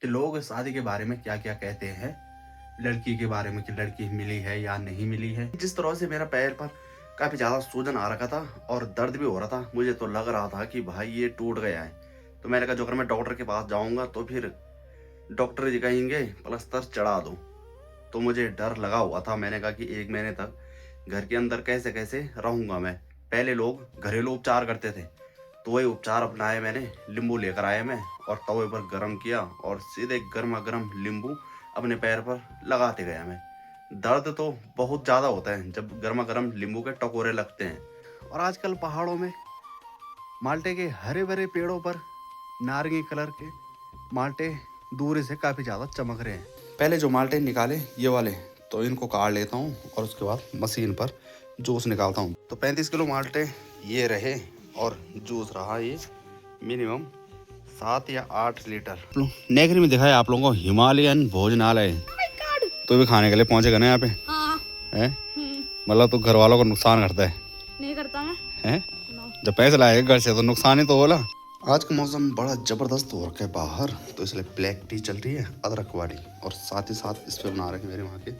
कि लोग शादी के बारे में क्या क्या कहते हैं, लड़की के बारे में कि लड़की मिली है या नहीं मिली है। जिस तरह से मेरा पैर पर काफी ज्यादा सूजन आ रखा था और दर्द भी हो रहा था, मुझे तो लग रहा था कि भाई ये टूट गया है। तो मैंने कहा जो अगर मैं डॉक्टर के पास जाऊंगा तो फिर डॉक्टर जी कहेंगे प्लस्तर चढ़ा दो। तो मुझे डर लगा हुआ था। मैंने कहा कि 1 महीने तक घर के अंदर कैसे कैसे रहूंगा मैं। पहले लोग घरेलू उपचार करते थे, तो वही उपचार अपनाए मैंने। नींबू लेकर आया मैं और तवे पर गर्म किया और सीधे गर्मा गर्म नींबू अपने पैर पर लगाते गया मैं। दर्द तो बहुत ज़्यादा होता है जब गर्मा गर्म नींबू के टकोरे लगते हैं। और आजकल पहाड़ों में माल्टे के हरे भरे पेड़ों पर नारंगी कलर के माल्टे दूर से काफ़ी ज़्यादा चमक रहे हैं। पहले जो माल्टे निकाले ये वाले, तो इनको काट लेता हूँ और उसके बाद मशीन पर जूस निकालता हूँ। तो 35 किलो माल्टे ये रहे और जूस रहा ये मिनिमम 7 या 8 लीटर। नेगरी में दिखाया आप लोगों को हिमालयन भोजनालय, तो भी खाने के लिए पहुंचे गए ना यहाँ पे। हाँ। है मतलब तो घर वालों को नुकसान करता है? नहीं करता मैं। हैं? जब पैसे लाएगा घर से तो नुकसान ही तो होला। आज का मौसम बड़ा जबरदस्त हो रखा है बाहर, तो इसलिए ब्लैक टी चल रही है अदरक वाली, और साथ ही साथ इस पे बना रखे मेरे वहाँ के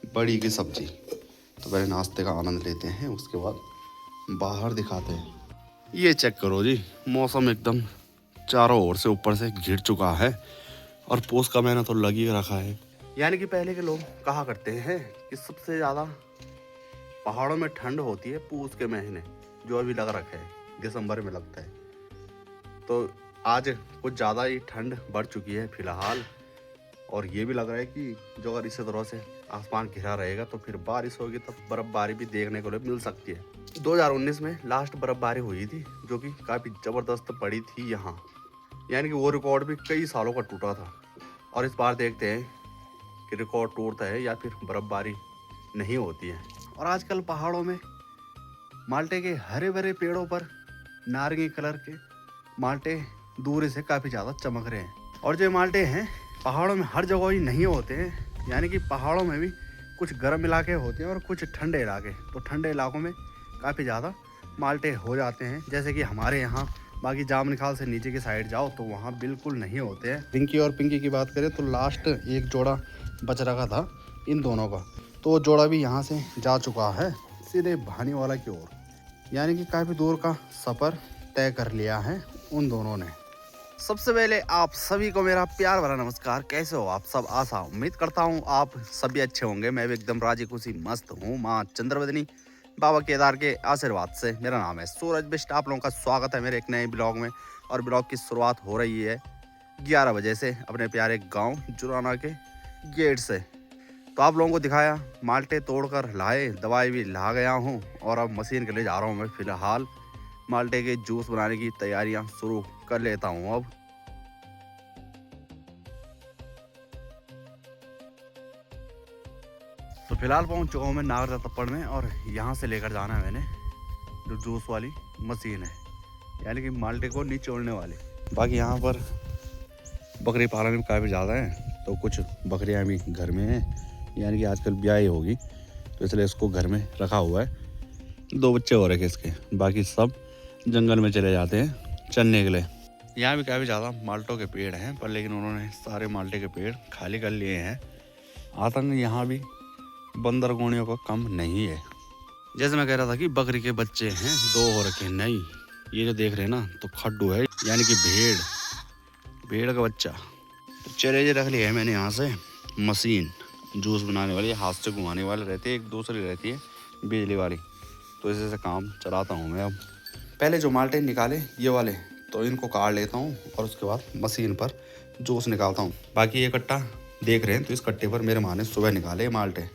बड़ी की सब्जी। तो पहले नाश्ते का आनंद लेते हैं, उसके बाद बाहर दिखाते हैं। ये चेक करो जी, मौसम एकदम चारों ओर से ऊपर से घिर चुका है और पोष का महीना तो लग ही रखा है। यानी कि पहले के लोग कहा करते हैं कि सबसे ज़्यादा पहाड़ों में ठंड होती है पूस के महीने, जो अभी लग रखा है दिसंबर में लगता है। तो आज कुछ ज़्यादा ही ठंड बढ़ चुकी है फिलहाल, और ये भी लग रहा है कि जो अगर इसी तरह से आसमान घिरा रहेगा तो फिर बारिश होगी, तब बर्फबारी भी देखने को मिल सकती है। 2019 में लास्ट बर्फबारी हुई थी जो कि काफ़ी ज़बरदस्त पड़ी थी यहाँ, यानी कि वो रिकॉर्ड भी कई सालों का टूटा था। और इस बार देखते हैं कि रिकॉर्ड टूटता है या फिर बर्फबारी नहीं होती है। और आजकल पहाड़ों में माल्टे के हरे भरे पेड़ों पर नारंगी कलर के माल्टे दूर से काफ़ी ज़्यादा चमक रहे हैं। और जो माल्टे हैं पहाड़ों में हर जगह ही नहीं होते हैं, यानी कि पहाड़ों में भी कुछ गर्म इलाके होते हैं और कुछ ठंडे इलाके। तो ठंडे इलाकों में काफ़ी ज़्यादा माल्टे हो जाते हैं, जैसे कि हमारे यहाँ। बाकी जामनी खाल से नीचे की साइड जाओ तो वहाँ बिल्कुल नहीं होते हैं। पिंकी और पिंकी की बात करें तो लास्ट एक जोड़ा बच रखा था इन दोनों का, तो वो जोड़ा भी यहाँ से जा चुका है सीधे भानीवाला की ओर, यानी कि काफ़ी दूर का सफ़र तय कर लिया है उन दोनों ने। सबसे पहले आप सभी को मेरा प्यार भरा नमस्कार। कैसे हो आप सब? आशा उम्मीद करता हूँ आप सभी अच्छे होंगे। मैं भी एकदम राजी खुशी मस्त हूँ माँ चंद्रवदनी बाबा केदार के आशीर्वाद से। मेरा नाम है सूरज बिष्ट। आप लोगों का स्वागत है मेरे एक नए ब्लॉग में। और ब्लॉग की शुरुआत हो रही है 11 बजे से अपने प्यारे गाँव जुराना के गेट से। तो आप लोगों को दिखाया माल्टे तोड़कर लाए, दवाई भी ला गया हूँ और अब मशीन के लिए जा रहा हूँ मैं। फिलहाल माल्टे के जूस बनाने की तैयारियां शुरू कर लेता हूँ अब। तो फिलहाल पहुँच चुका हूँ मैं नागरा तप्पड़ में, और यहाँ से लेकर जाना है मैंने जो जूस वाली मशीन है, यानी कि माल्टे को निचोड़ने वाली। बाकी यहाँ पर बकरी पालन भी काफ़ी ज़्यादा है, तो कुछ बकरियाँ भी घर में हैं, यानी कि आजकल ब्याह होगी तो इसलिए इसको घर में रखा हुआ है। 2 बच्चे हो रखे इसके, बाकी सब जंगल में चले जाते हैं चलने के लिए। यहाँ भी काफ़ी ज़्यादा माल्टों के पेड़ हैं, पर लेकिन उन्होंने सारे माल्टे के पेड़ खाली कर लिए हैं। आतंक यहाँ भी बंदर गोनियों का कम नहीं है। जैसे मैं कह रहा था कि बकरी के बच्चे हैं 2 हो रखे। नहीं, ये जो देख रहे हैं ना, तो खड्डू है, यानी कि भेड़ का बच्चा। तो चले रख लिया है मैंने यहाँ से मशीन जूस बनाने वाली। हाथ से घुमाने वाले रहते हैं, एक दूसरी रहती है बिजली वाली, तो इसी से काम चलाता हूँ मैं अब। पहले जो माल्टे निकाले ये वाले, तो इनको काट लेता हूँ और उसके बाद मशीन पर जूस निकालता हूँ। बाकी ये कट्टा देख रहे हैं, तो इस कट्टे पर मेरे माँ ने सुबह निकाले माल्टे।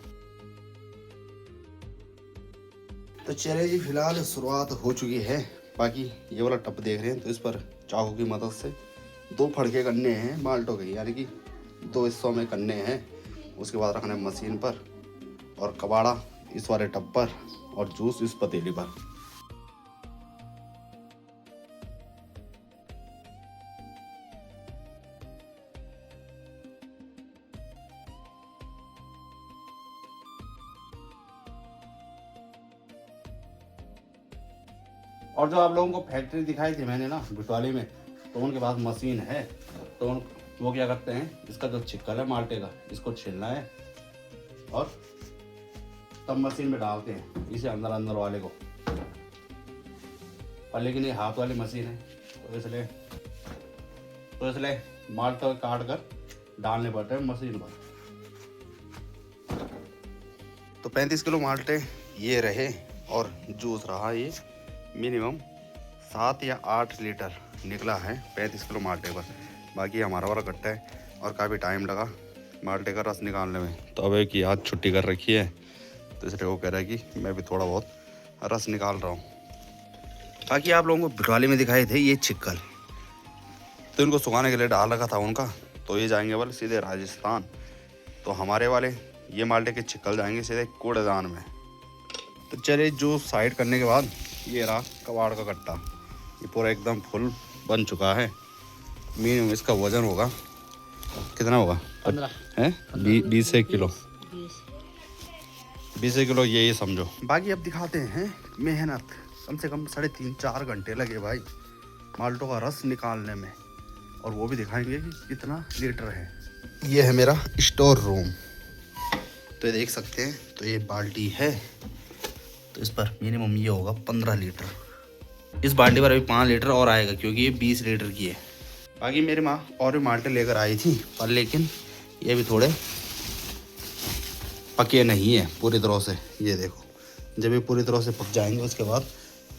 तो चले जी, फिलहाल शुरुआत हो चुकी है। बाकी ये वाला टप देख रहे हैं, तो इस पर चाकू की मदद से 2 फड़के करने हैं माल्टों के, यानी कि 2 हिस्सों में करने हैं। उसके बाद रखना है मशीन पर, और कबाड़ा इस वाले टप पर, और जूस इस पतीली पर। और जो आप लोगों को फैक्ट्री दिखाई थी मैंने ना बुटवाली में, तो उनके पास मशीन है, तो वो क्या करते हैं, इसका जो छिक्कल है माल्टे का, इसको छीलना है और तब मशीन में डालते हैं इसे अंदर अंदर वाले को। पर लेकिन ये हाथ वाली मशीन है तो इसलिए माल्टे काट कर डालने पड़ते हैं मशीन पर। तो 35 किलो माल्टे ये रहे और जूस रहा ये मिनिमम 7 या 8 लीटर निकला है 35 किलो माल्टे पर। बाकी हमारा वाला कट्टा है और काफ़ी टाइम लगा माल्टे का रस निकालने में। तो अब एक आज छुट्टी कर रखी है तो इसलिए वो कह रहा है कि मैं भी थोड़ा बहुत रस निकाल रहा हूँ। बाकी आप लोगों को भिटवाली में दिखाए थे ये छिक्कल, तो इनको सुखाने के लिए डाल रखा था उनका। तो ये जाएंगे वाले सीधे राजस्थान, तो हमारे वाले ये माल्टे के छिक्कल जाएंगे सीधे कूड़ेदान में। तो चलिए जो साइड करने के बाद ये रहा कबाड़ का कट्टा, ये पूरा एकदम फुल बन चुका है। मिनिमम इसका वजन होगा कितना होगा, 15 है 20 किलो, 20 किलो ये समझो। बाकी अब दिखाते हैं मेहनत, कम से कम 3.5-4 घंटे लगे भाई माल्टों का रस निकालने में, और वो भी दिखाएंगे कि कितना लीटर है। ये है मेरा स्टोर रूम, तो ये देख सकते हैं। तो ये बाल्टी है, तो इस पर मिनिमम ये होगा 15 लीटर। इस बाल्टी पर अभी 5 लीटर और आएगा क्योंकि ये 20 लीटर की है। बाकी मेरी माँ और भी माल्टे लेकर आई थी, पर लेकिन ये भी थोड़े पके नहीं है पूरी तरह से। ये देखो, जब ये पूरी तरह से पक जाएंगे उसके बाद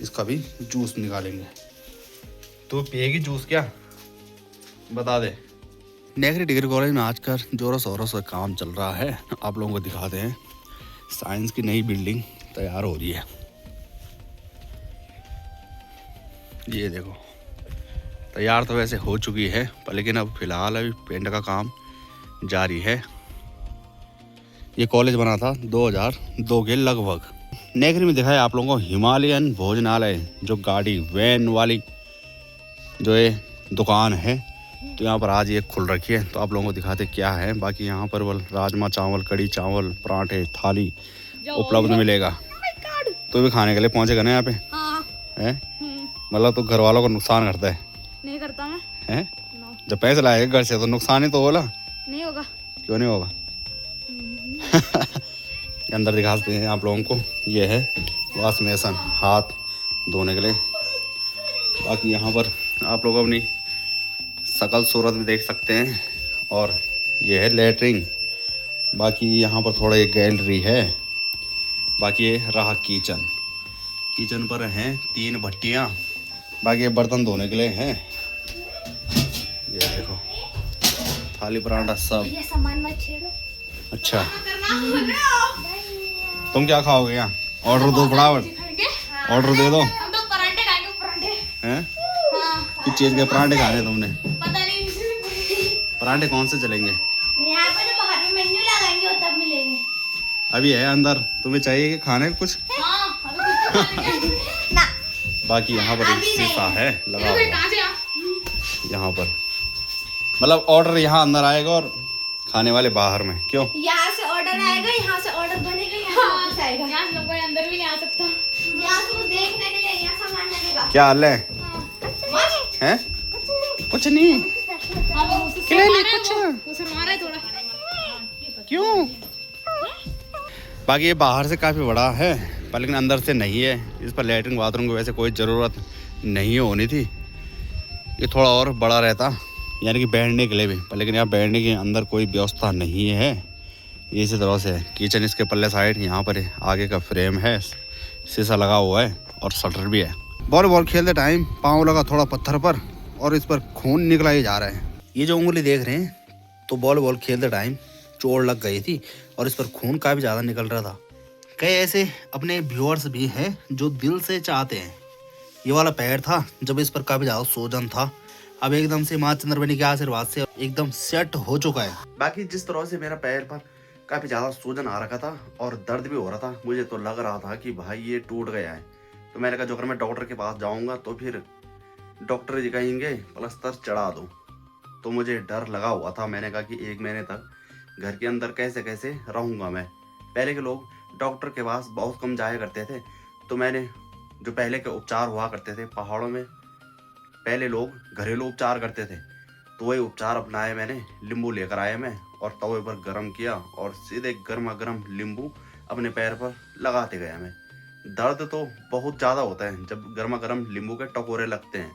इसका भी जूस निकालेंगे। तो पिएगी जूस क्या, बता दे। नेगरी डिग्री कॉलेज में आजकल जोरों शोरों से काम चल रहा है। आप लोगों को दिखाते हैं, साइंस की नई बिल्डिंग तैयार हो रही है। ये देखो, तैयार तो वैसे हो चुकी है, पर लेकिन अब फिलहाल अभी पेंट का काम जारी है। ये कॉलेज बना था 2002 के लगभग। नेगरी में दिखाया आप लोगों को हिमालयन भोजनालय, जो गाड़ी वैन वाली जो ये दुकान है, तो यहाँ पर आज ये खुल रखी है। तो आप लोगों को दिखाते क्या है। बाकी यहाँ पर बल राजमा चावल, कड़ी चावल, पराठे, थाली उपलब्ध मिलेगा। तो भी खाने के लिए पहुँचेगा ना यहाँ पे, है मतलब तो घर वालों को नुकसान करता है? नहीं करता मैं, है जब पैसे लाएगा घर से तो नुकसान ही तो बोला नहीं होगा। क्यों नहीं होगा? अंदर दिखाते हैं आप लोगों को, ये है वॉश बेसिन हाथ धोने के लिए। बाकी यहाँ पर आप लोग अपनी शकल सूरत भी देख सकते हैं, और ये है लेटरिन। बाकी यहाँ पर थोड़ा एक गैलरी है। बाकी ये रहा किचन, किचन पर हैं 3 भट्टियाँ। बाकी ये बर्तन धोने के लिए हैं। ये देखो थाली पराठा सब। ये सामान मत छेड़ो। अच्छा तुम क्या खाओगे यहाँ? ऑर्डर दो फटाफट, ऑर्डर दे दो। हम तो पराठे खाएंगे, पराठे हैं? हाँ। किस चीज़ के पराठे खाने तुमने? पता नहीं पराठे कौन से चलेंगे? यहाँ पे तो बाहर में मेन्यू लगाएंगे और तब मिलेंगे। अभी है अंदर, तुम्हें चाहिए कि खाने कुछ? हाँ, अभी कुछ तो खाएंगे। ना। बाकी यहाँ पर एक शीशा है लगा हुआ यहाँ पर, मतलब ऑर्डर यहाँ अंदर आएगा और खाने वाले बाहर में। क्यों? यहाँ से ऑर्डर आएगा, यहाँ से ऑर्डर बनेगा, यहाँ वापस आएगा। यहाँ से कोई अंदर भी नहीं आ सकता। यहाँ से कुछ देखने के लिए यहाँ सामान लगेगा। क्या हाल है? हैं? कुछ नहीं, क्यों? बाकी ये बाहर से काफ़ी बड़ा है, पर लेकिन अंदर से नहीं है। इस पर लेटरिन बाथरूम की वैसे कोई ज़रूरत नहीं होनी थी, ये थोड़ा और बड़ा रहता, यानी कि बैठने के लिए भी, पर लेकिन यहाँ बैठने के अंदर कोई व्यवस्था नहीं है। ये इसी तरह से है। किचन इसके पल्ले साइड, यहाँ पर आगे का फ्रेम है, शीशा लगा हुआ है और शटर भी है। वॉलीबॉल खेलते टाइम पाँव लगा थोड़ा पत्थर पर और इस पर खून निकला ही जा रहा है। ये जो उंगली देख रहे हैं, तो वॉलीबॉल खेलते टाइम चोट लग गई थी और इस पर खून काफ़ी ज़्यादा निकल रहा था। कई ऐसे अपने व्यूअर्स भी हैं जो दिल से चाहते हैं। ये वाला पैर था जब इस पर काफ़ी ज़्यादा सूजन था, अब एकदम से माँ चंद्रमणि के आशीर्वाद से एकदम सेट हो चुका है। बाकी जिस तरह से मेरा पैर पर काफ़ी ज़्यादा सूजन आ रखा था और दर्द भी हो रहा था, मुझे तो लग रहा था कि भाई ये टूट गया है। तो मैंने कहा जो अगर मैं डॉक्टर के पास जाऊँगा तो फिर डॉक्टर जी कहेंगे प्लास्टर चढ़ा दो। तो मुझे डर लगा हुआ था। मैंने कहा कि 1 महीने तक घर के अंदर कैसे कैसे रहूँगा मैं। पहले के लोग डॉक्टर के पास बहुत कम जाया करते थे, तो मैंने जो पहले के उपचार हुआ करते थे पहाड़ों में, पहले लोग घरेलू उपचार करते थे, तो वही उपचार अपनाए मैंने। नींबू लेकर आया मैं और तवे पर गर्म किया और सीधे गर्मा गर्म नींबू अपने पैर पर लगाते गया मैं। दर्द तो बहुत ज़्यादा होता है जब गर्मा गर्म नींबू के टकोरे लगते हैं,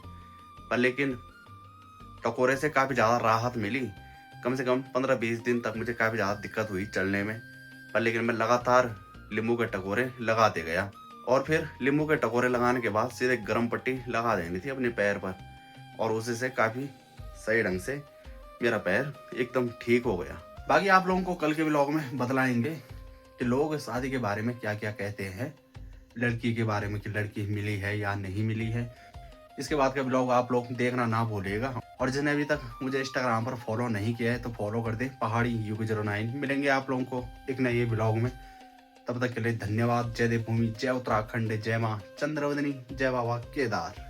पर लेकिन टकोरे से काफ़ी ज़्यादा राहत मिली। कम से कम 15-20 दिन तक मुझे काफ़ी ज़्यादा दिक्कत हुई चलने में, पर लेकिन मैं लगातार नींबू के टकोरे लगाते गया। और फिर नींबू के टकोरे लगाने के बाद सीधे गर्म पट्टी लगा देनी थी अपने पैर पर, और उसी से काफ़ी सही ढंग से मेरा पैर एकदम ठीक हो गया। बाकी आप लोगों को कल के व्लॉग में बतलाएंगे कि लोग शादी के बारे में क्या क्या कहते हैं, लड़की के बारे में कि लड़की मिली है या नहीं मिली है। इसके बाद का ब्लॉग आप लोग देखना ना भूलिएगा। और जिसने अभी तक मुझे इंस्टाग्राम पर फॉलो नहीं किया है तो फॉलो कर दें, पहाड़ी UP09। मिलेंगे आप लोगों को एक नए ब्लॉग में, तब तक के लिए धन्यवाद। जय देवभूमि, जय उत्तराखंड, जय माँ चंद्रवदनी, जय बाबा केदार।